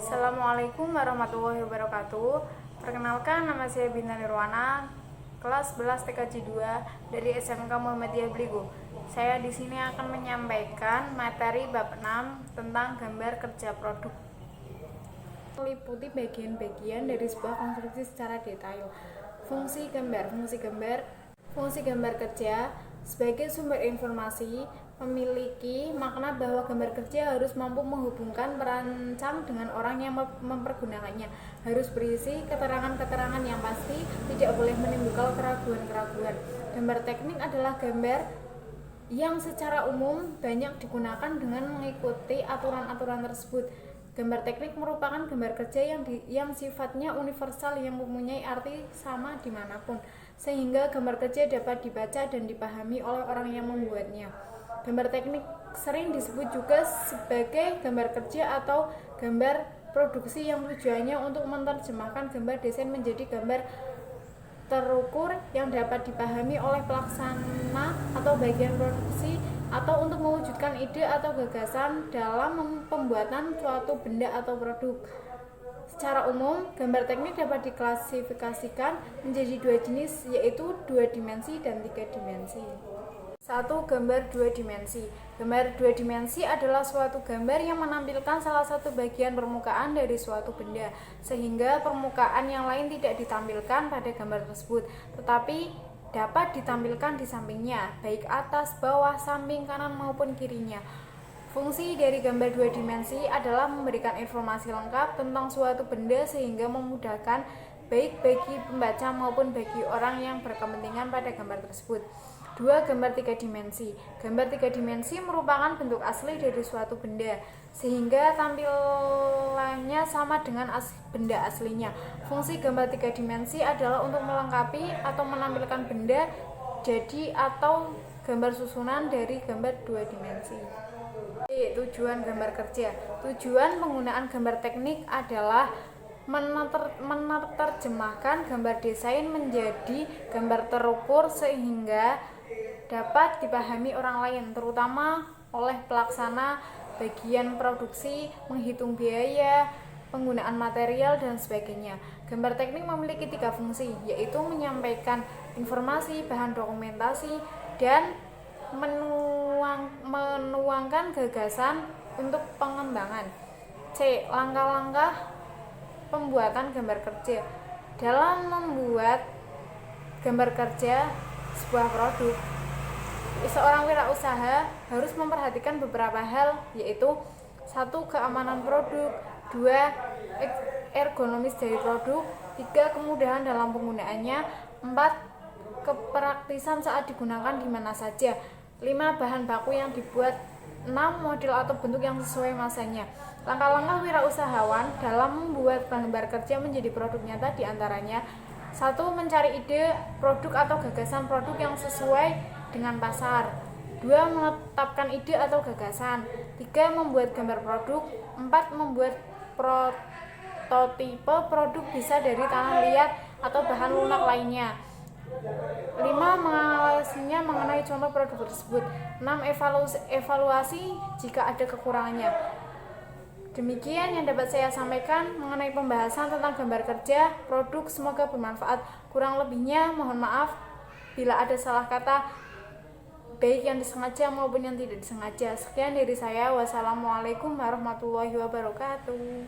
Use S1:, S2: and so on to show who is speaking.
S1: Assalamualaikum warahmatullahi wabarakatuh. Perkenalkan, nama saya Bintang Nirwana, kelas 11 TKJ 2 dari SMK Muhammadiyah Bligo. Saya di sini akan menyampaikan materi bab 6 tentang gambar kerja produk. Meliputi bagian-bagian dari sebuah konstruksi secara detail. Fungsi gambar kerja sebagai sumber informasi memiliki makna bahwa gambar kerja harus mampu menghubungkan perancang dengan orang yang mempergunakannya, harus berisi keterangan-keterangan yang pasti, tidak boleh menimbulkan keraguan-keraguan. Gambar teknik adalah gambar yang secara umum banyak digunakan dengan mengikuti aturan-aturan tersebut. Gambar teknik merupakan gambar kerja yang sifatnya universal, yang mempunyai arti sama dimanapun, sehingga gambar kerja dapat dibaca dan dipahami oleh orang yang membuatnya. Gambar teknik sering disebut juga sebagai gambar kerja atau gambar produksi, yang tujuannya untuk menerjemahkan gambar desain menjadi gambar terukur yang dapat dipahami oleh pelaksana atau bagian produksi, atau untuk mewujudkan ide atau gagasan dalam pembuatan suatu benda atau produk. Secara umum, gambar teknik dapat diklasifikasikan menjadi dua jenis, yaitu 2 dimensi dan 3 dimensi. 1. Gambar 2 dimensi. Gambar 2 dimensi adalah suatu gambar yang menampilkan salah satu bagian permukaan dari suatu benda, sehingga permukaan yang lain tidak ditampilkan pada gambar tersebut, tetapi dapat ditampilkan di sampingnya, baik atas, bawah, samping, kanan maupun kirinya. Fungsi dari gambar 2 dimensi adalah memberikan informasi lengkap tentang suatu benda sehingga memudahkan baik bagi pembaca maupun bagi orang yang berkepentingan pada gambar tersebut. 2. Gambar 3 dimensi. Gambar 3 dimensi merupakan bentuk asli dari suatu benda, sehingga tampilannya sama dengan benda aslinya. Fungsi gambar 3 dimensi adalah untuk melengkapi atau menampilkan benda jadi atau gambar susunan dari gambar 2 dimensi. Tujuan gambar kerja. Tujuan penggunaan gambar teknik adalah menerjemahkan gambar desain menjadi gambar terukur sehingga dapat dipahami orang lain, terutama oleh pelaksana bagian produksi, menghitung biaya, penggunaan material, dan sebagainya. Gambar teknik memiliki 3 fungsi, yaitu menyampaikan informasi, bahan dokumentasi, dan menuangkan gagasan untuk pengembangan. C. Langkah-langkah pembuatan gambar kerja. Dalam membuat gambar kerja sebuah produk, seorang wirausaha harus memperhatikan beberapa hal, yaitu 1. Keamanan produk, 2. Ergonomis dari produk, 3. Kemudahan dalam penggunaannya, 4. Kepraktisan saat digunakan di mana saja, 5. Bahan baku yang dibuat, 6. Model atau bentuk yang sesuai masanya. Langkah-langkah wirausahawan dalam membuat gambar kerja menjadi produk nyata diantaranya: 1. Mencari ide produk atau gagasan produk yang sesuai dengan pasar, 2. Menetapkan ide atau gagasan, 3. Membuat gambar produk, 4. Membuat prototipe produk bisa dari tanah liat atau bahan lunak lainnya, 5. Menganalisinya mengenai contoh produk tersebut, 6. Evaluasi jika ada kekurangannya. Demikian yang dapat saya sampaikan mengenai pembahasan tentang gambar kerja produk. Semoga bermanfaat. Kurang lebihnya mohon maaf bila ada salah kata, baik yang disengaja maupun yang tidak disengaja. Sekian dari saya. Wassalamualaikum warahmatullahi wabarakatuh.